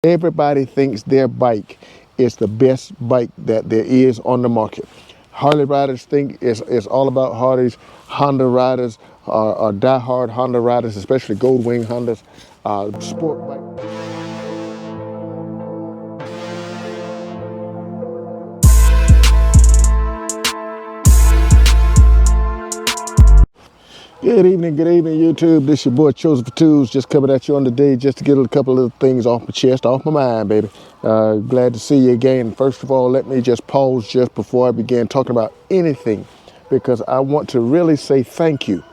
Everybody thinks their bike is the best bike that there is on the market. Harley riders think it's all about Harleys. Honda riders are diehard Honda riders, especially Goldwing Hondas, sport bike. Good evening, YouTube. This your boy Chosen for Twos, just coming at you on the day just to get a couple of things off my chest, off my mind, baby. Glad to see you again. First of all, let me just pause just before I begin talking about anything, because I want to really say thank you.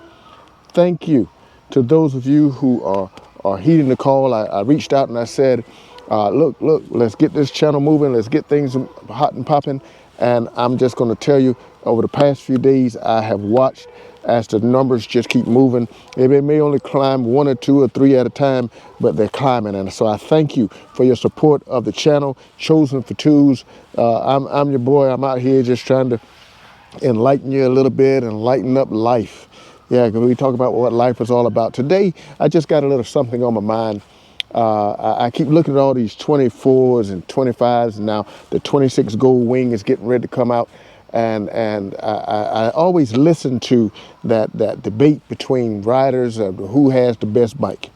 Thank you to those of you who are heeding the call. I reached out and I said, look, let's get this channel moving. Let's get things hot and popping. And I'm just going to tell you, over the past few days, I have watched as the numbers just keep moving. They may only climb 1 or 2 or 3 at a time, but they're climbing. And so I thank you for your support of the channel, Chosen for Twos. I'm your boy. I'm out here just trying to enlighten you a little bit and lighten up life. Yeah, because we talk about what life is all about. Today, I just got a little something on my mind. I keep looking at all these 24s and 25s, and now the 26 Goldwing is getting ready to come out. And I always listen to that debate between riders of who has the best bike.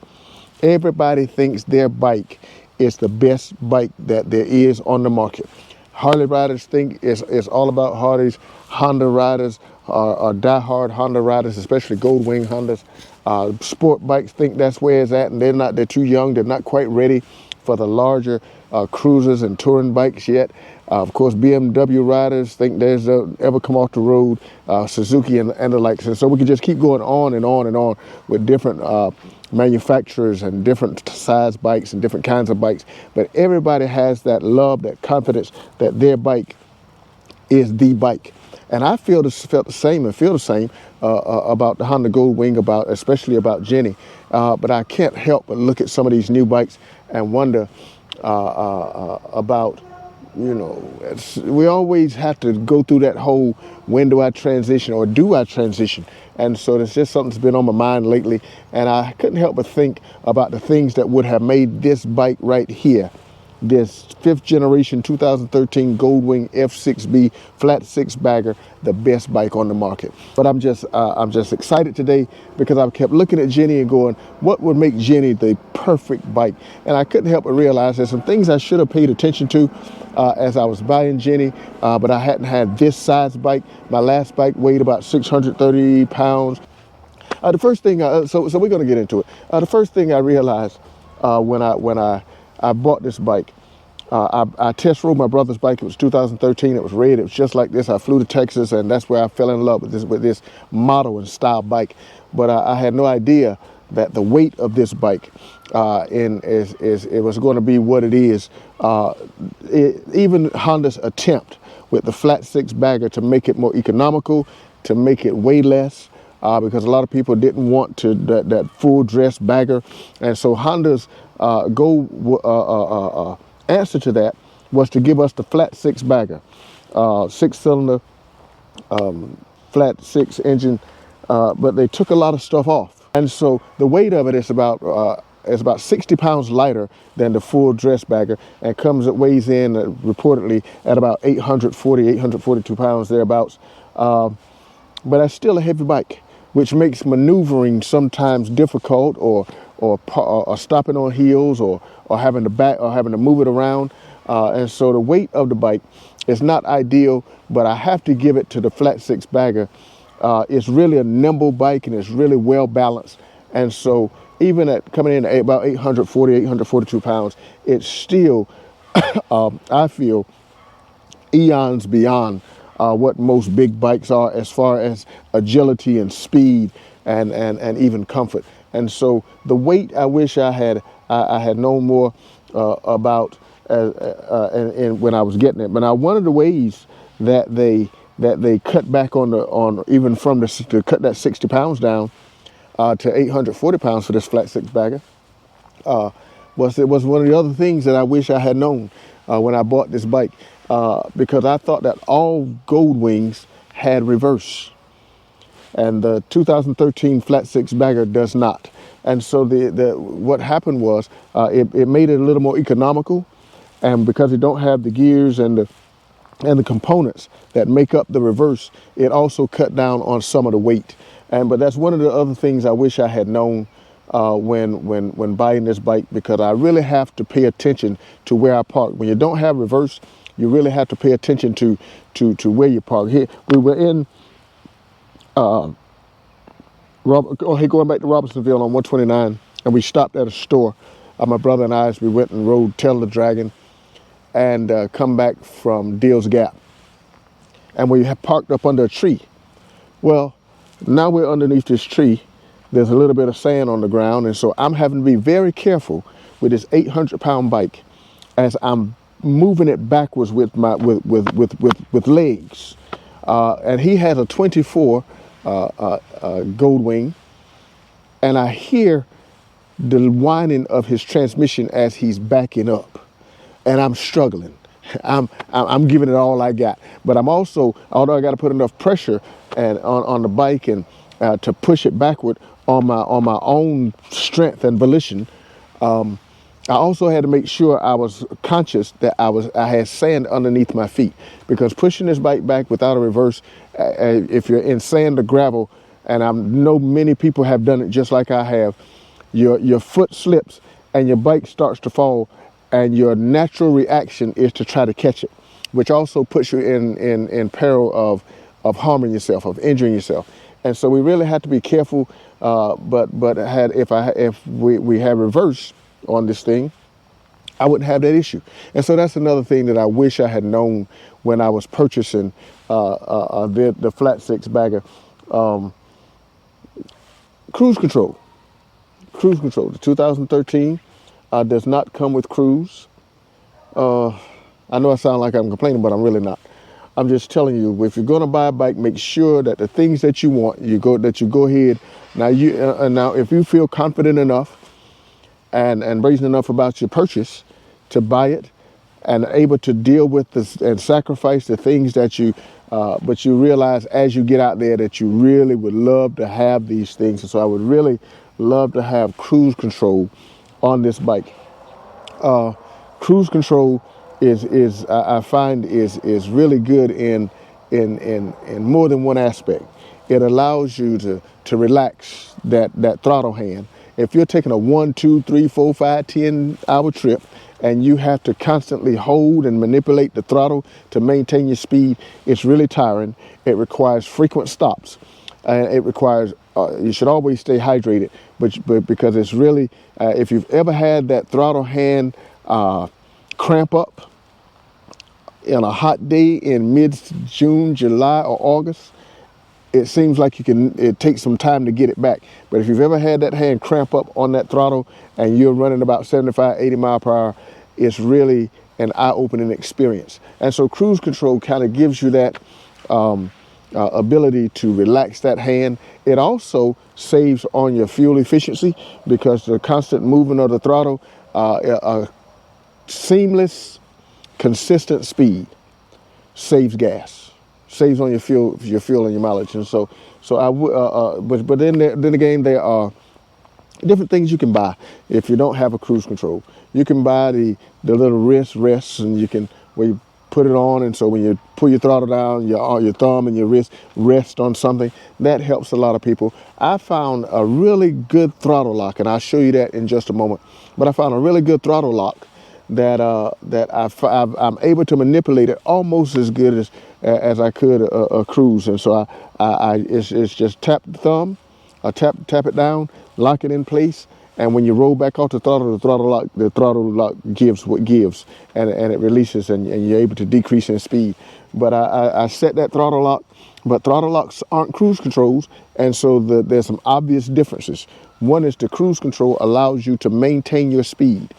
Everybody thinks their bike is the best bike that there is on the market. Harley riders think it's all about Harleys. Honda riders are diehard Honda riders, especially Goldwing Hondas. Sport bikes think that's where it's at, and they're too young. They're not quite ready for the larger cruisers and touring bikes yet. Of course, BMW riders think there's ever come off the road, Suzuki and the likes. And so we can just keep going on and on and on with different manufacturers and different size bikes and different kinds of bikes. But everybody has that love, that confidence that their bike is the bike. And I felt the same about the Honda Goldwing, especially about Ginnie. But I can't help but look at some of these new bikes and wonder about, we always have to go through that whole, when do I transition or do I transition? And so it's just something that's been on my mind lately. And I couldn't help but think about the things that would have made this bike right here, this 5th generation 2013 Goldwing F6B flat 6-bagger, the best bike on the market. But I'm just excited today because I've kept looking at Ginnie and going, what would make Ginnie the perfect bike? And I couldn't help but realize there's some things I should have paid attention to as I was buying Ginnie, but I hadn't had this size bike. My last bike weighed about 630 pounds. The first thing, so we're going to get into it. The first thing I realized when I bought this bike, I test rode my brother's bike. It was 2013. It was red. It was just like this. I flew to Texas, and that's where I fell in love with this model and style bike. But I had no idea that the weight of this bike it was going to be what it is. Even Honda's attempt with the flat 6-bagger to make it more economical, to make it weigh less, because a lot of people didn't want that full dress bagger. And so Honda's answer to that was to give us the flat 6-bagger, 6-cylinder, flat 6 engine, but they took a lot of stuff off. And so the weight of it is about 60 pounds lighter than the full dress bagger, and weighs in reportedly at about 842 pounds thereabouts. But that's still a heavy bike, which makes maneuvering sometimes difficult, or stopping on heels, or having to move it around. And so the weight of the bike is not ideal, but I have to give it to the flat 6-bagger. It's really a nimble bike, and it's really well balanced. And so even at coming in at about 842 pounds, it's still, I feel, eons beyond what most big bikes are as far as agility and speed and even comfort. And so the weight, I wish I had known more about when I was getting it. But now one of the ways that they cut back to cut that 60 pounds down to 840 pounds for this flat 6-bagger was one of the other things that I wish I had known when I bought this bike, because I thought that all Goldwings had reverse, and the 2013 flat 6-bagger does not. And so what happened was it made it a little more economical, and because it don't have the gears and the components that make up the reverse, it also cut down on some of the weight. But that's one of the other things I wish I had known when buying this bike, because I really have to pay attention to where I park. When you don't have reverse, you really have to pay attention to where you park. Here we were in going back to Robinsonville on 129, and we stopped at a store. My brother and I, we went and rode Tell the Dragon, and come back from Deal's Gap, and we had parked up under a tree. Well, now we're underneath this tree. There's a little bit of sand on the ground, and so I'm having to be very careful with this 800-pound bike as I'm moving it backwards with my with legs. And he has a 24 Goldwing, and I hear the whining of his transmission as he's backing up, and I'm struggling. I'm giving it all I got, but I'm also, although I got to put enough pressure and on the bike and to push it backward on my own strength and volition. I also had to make sure I was conscious that I had sand underneath my feet, because pushing this bike back without a reverse, if you're in sand or gravel, and I know many people have done it just like I have, your foot slips and your bike starts to fall, and your natural reaction is to try to catch it, which also puts you in peril of harming yourself, of injuring yourself. And so we really had to be careful. But if we had reverse on this thing, I wouldn't have that issue. And so that's another thing that I wish I had known when I was purchasing the flat six bagger. Cruise control. The 2013 does not come with cruise. I know I sound like I'm complaining, but I'm really not. I'm just telling you, if you're going to buy a bike, make sure that the things that you want, you go ahead. Now now if you feel confident enough and brazen enough about your purchase to buy it, and able to deal with this and sacrifice the things that but you realize as you get out there that you really would love to have these things. And so I would really love to have cruise control on this bike. Cruise control I find is really good in more than one aspect. It allows you to relax that throttle hand. If you're taking a 1, 2, 3, 4, 5, 10-hour trip, and you have to constantly hold and manipulate the throttle to maintain your speed, it's really tiring. It requires frequent stops. It requires, you should always stay hydrated, but because it's really, if you've ever had that throttle hand cramp up in a hot day in mid-June, July, or August, it seems like it takes some time to get it back. But if you've ever had that hand cramp up on that throttle and you're running about 75, 80 mile per hour, it's really an eye-opening experience. And so cruise control kind of gives you that ability to relax that hand. It also saves on your fuel efficiency, because the constant movement of the throttle, seamless, consistent speed saves gas, saves on your fuel and your mileage. And so I would, but then again, there are different things you can buy if you don't have a cruise control. You can buy the little wrist rests, and where you put it on, and so when you pull your throttle down, your thumb and your wrist rest on something. That helps a lot of people. I found a really good throttle lock, and I'll show you that in just a moment. But I found a really good throttle lock that I'm able to manipulate it almost as good as I could a cruise. And so it's just tap the thumb, tap it down, lock it in place, and when you roll back off the throttle lock gives what gives, and it releases, and you're able to decrease in speed. But I set that throttle lock, but throttle locks aren't cruise controls, and so there's some obvious differences. One is the cruise control allows you to maintain your speed.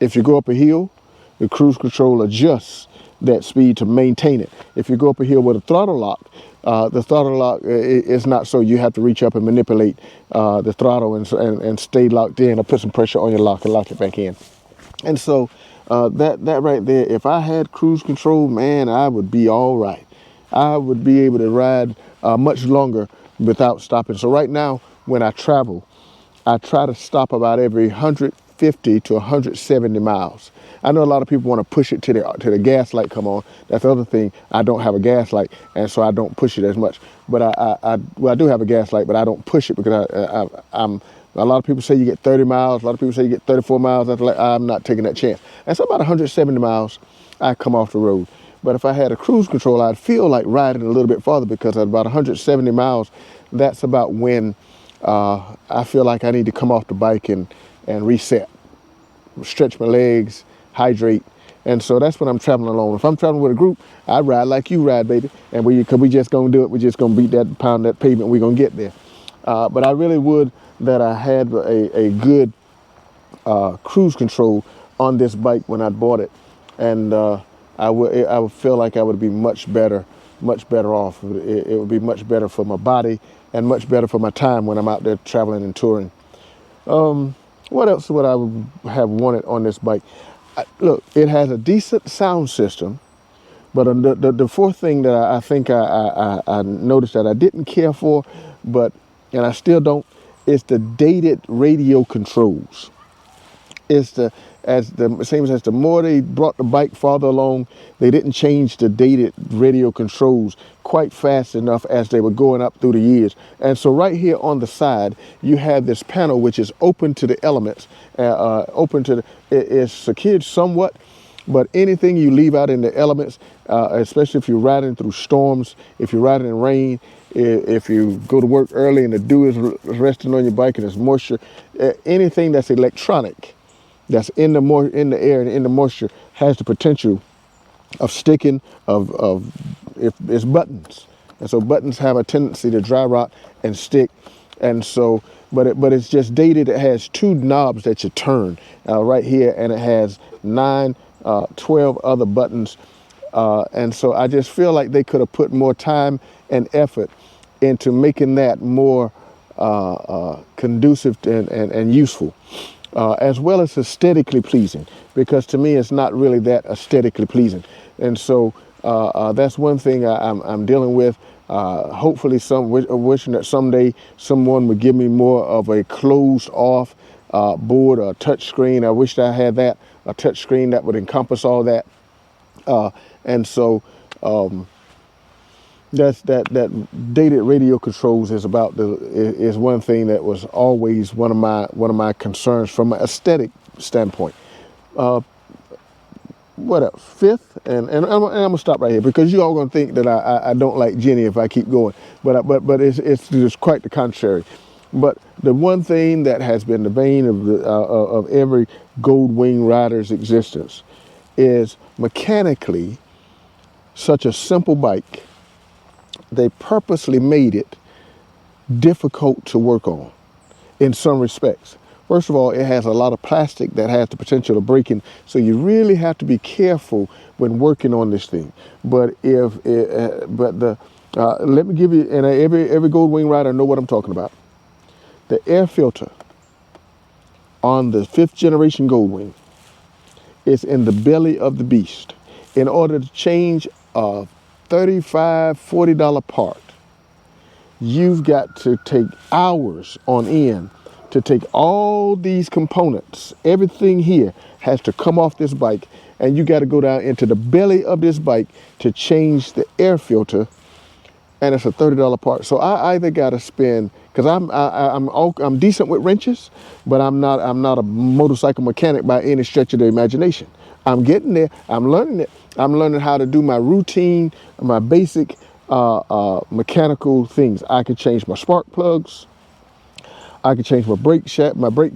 If you go up a hill, the cruise control adjusts that speed to maintain it. If you go up a hill with a throttle lock, the throttle lock is not so. You have to reach up and manipulate the throttle and stay locked in, or put some pressure on your lock and lock it back in. And so that right there, if I had cruise control, man, I would be all right. I would be able to ride much longer without stopping. So right now, when I travel, I try to stop about every 150 to 170 miles. I know a lot of people want to push it to the gas light come on. That's the other thing. I don't have a gas light, and so I don't push it as much. But I do have a gas light, but I don't push it because I'm. A lot of people say you get 30 miles. A lot of people say you get 34 miles. I'm not taking that chance. And so about 170 miles, I come off the road. But if I had a cruise control, I'd feel like riding a little bit farther, because at about 170 miles, that's about when I feel like I need to come off the bike and reset, stretch my legs, hydrate. And so that's when I'm traveling alone. If I'm traveling with a group, I ride like you ride, baby. And cause we just gonna do it. We just gonna beat that, pound that pavement. We gonna get there. But I really would that I had a good cruise control on this bike when I bought it, and I would feel like I would be much better off. It would be much better for my body and much better for my time when I'm out there traveling and touring. What else would I have wanted on this bike? Look, it has a decent sound system, but the fourth thing that I think I noticed that I didn't care for, and I still don't, is the dated radio controls. It's it seems as the more they brought the bike farther along, they didn't change the dated radio controls quite fast enough as they were going up through the years. And so right here on the side, you have this panel which is open to the elements, it's secured somewhat, but anything you leave out in the elements, especially if you're riding through storms, if you're riding in rain, if you go to work early and the dew is resting on your bike and there's moisture, anything that's electronic, that's in the air and in the moisture, has the potential of sticking. If it's buttons, and so buttons have a tendency to dry rot and stick, and so but it's just dated. It has two knobs that you turn right here, and it has 12 other buttons, and so I just feel like they could have put more time and effort into making that more conducive and useful. As well as aesthetically pleasing, because to me it's not really that aesthetically pleasing. And so that's one thing I'm dealing with. Hopefully wishing that someday someone would give me more of a closed off board or touch screen. I wish that I had that, a touch screen that would encompass all that. And so that dated radio controls is one thing that was always one of my concerns from an aesthetic standpoint. What else? Fifth, and I'm gonna stop right here, because you all gonna think that I don't like Ginnie if I keep going, but it's just quite the contrary. But the one thing that has been the bane of every Goldwing rider's existence is mechanically such a simple bike. They purposely made it difficult to work on in some respects. First of all, it has a lot of plastic that has the potential of breaking, so you really have to be careful when working on this thing. But let me give you, and every Goldwing rider know what I'm talking about. The air filter on the 5th generation Goldwing is in the belly of the beast. In order to change a $35, $40 part, you've got to take hours on end to take all these components. Everything here has to come off this bike, and you got to go down into the belly of this bike to change the air filter, and it's a $30 part. So I either got to spend, because I'm decent with wrenches, but I'm not a motorcycle mechanic by any stretch of the imagination. I'm getting there. I'm learning it. I'm learning how to do my routine, my basic mechanical things. I can change my spark plugs. I can change my brake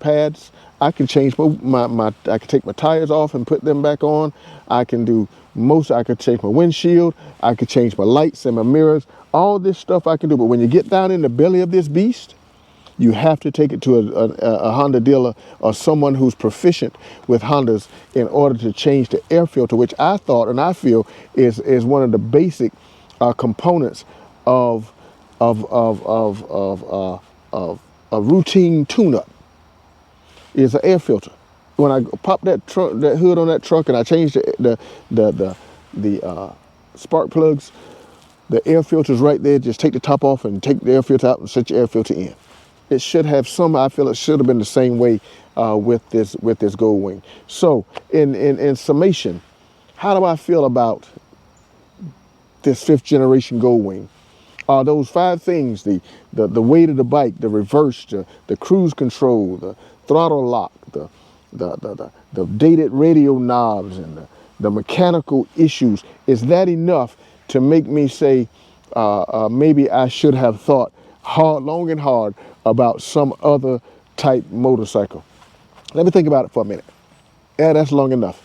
pads. I can change I can take my tires off and put them back on. I can change my windshield. I can change my lights and my mirrors. All this stuff I can do. But when you get down in the belly of this beast, you have to take it to a Honda dealer or someone who's proficient with Hondas in order to change the air filter, which I thought and I feel is one of the basic components of a routine tune-up. Is an air filter. When I pop that hood on that truck and I change the spark plugs, The air filter's right there. Just take the top off and take the air filter out and set your air filter in. It should have some. I feel it should have been the same way with this Goldwing. So in summation, how do I feel about this 5th generation Goldwing? Those 5 things: the weight of the bike, the reverse, the cruise control, the throttle lock, the dated radio knobs, and the mechanical issues. Is that enough to make me say maybe I should have thought long and hard about some other type motorcycle? Let me think about it for a minute. Yeah, that's long enough.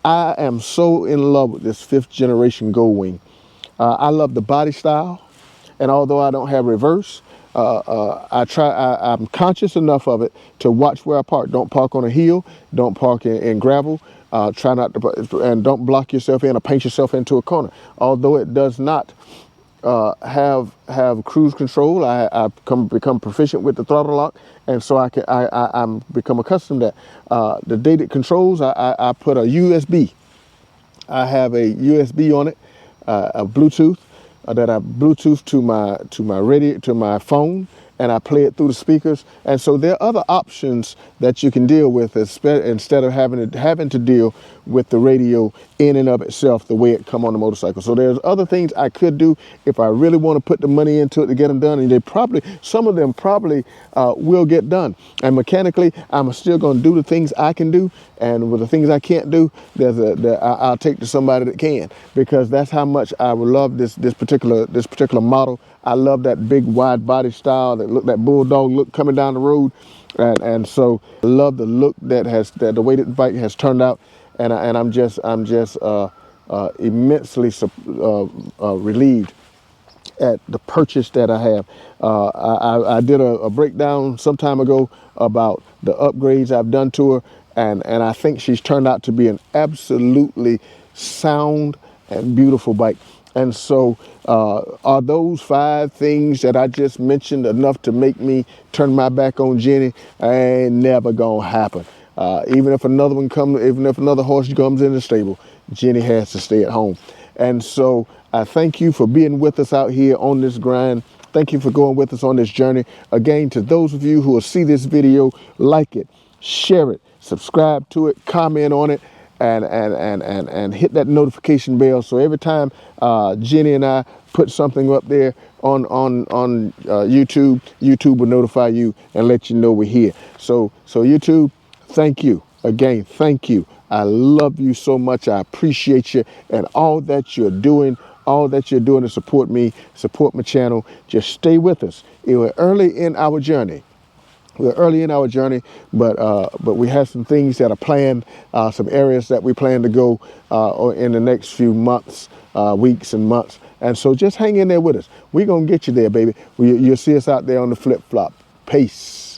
I am so in love with this 5th generation Goldwing. I love the body style, and although I don't have reverse, I'm conscious enough of it to watch where I park. Don't park on a hill. Don't park in gravel. Try not to, and don't block yourself in or paint yourself into a corner. Although it does not have cruise control, I become proficient with the throttle lock, and so I'm become accustomed to that. The dated controls, I put a USB. I have a USB on it, a Bluetooth that I Bluetooth to my phone, and I play it through the speakers. And so there are other options that you can deal with instead of having to deal with the radio in and of itself the way it come on the motorcycle. So there's other things I could do if I really want to put the money into it to get them done, and some of them probably will get done. And mechanically, I'm still going to do the things I can do, and with the things I can't do, I'll take to somebody that can, because that's how much I would love this particular model. I love that big wide body style, that bulldog look coming down the road, and so I love the look that the way that the bike has turned out, and I'm just immensely relieved at the purchase that I have. I did a breakdown some time ago about the upgrades I've done to her, and I think she's turned out to be an absolutely sound and beautiful bike. And so are those 5 things that I just mentioned enough to make me turn my back on Ginnie? Ain't never gonna happen. Even if another horse comes in the stable, Ginnie has to stay at home. And so I thank you for being with us out here on this grind. Thank you for going with us on this journey. Again, to those of you who will see this video, like it, share it, subscribe to it, comment on it, and hit that notification bell, so every time Ginnie and I put something up there on YouTube, YouTube will notify you and let you know we're here. So YouTube, thank you again. Thank you. I love you so much. I appreciate you and all that you're doing. All that you're doing to support me, support my channel. Just stay with us. We're early in our journey. But we have some things that are planned, some areas that we plan to go in the next few months, weeks and months. And so just hang in there with us. We're going to get you there, baby. You'll see us out there on the flip-flop. Peace.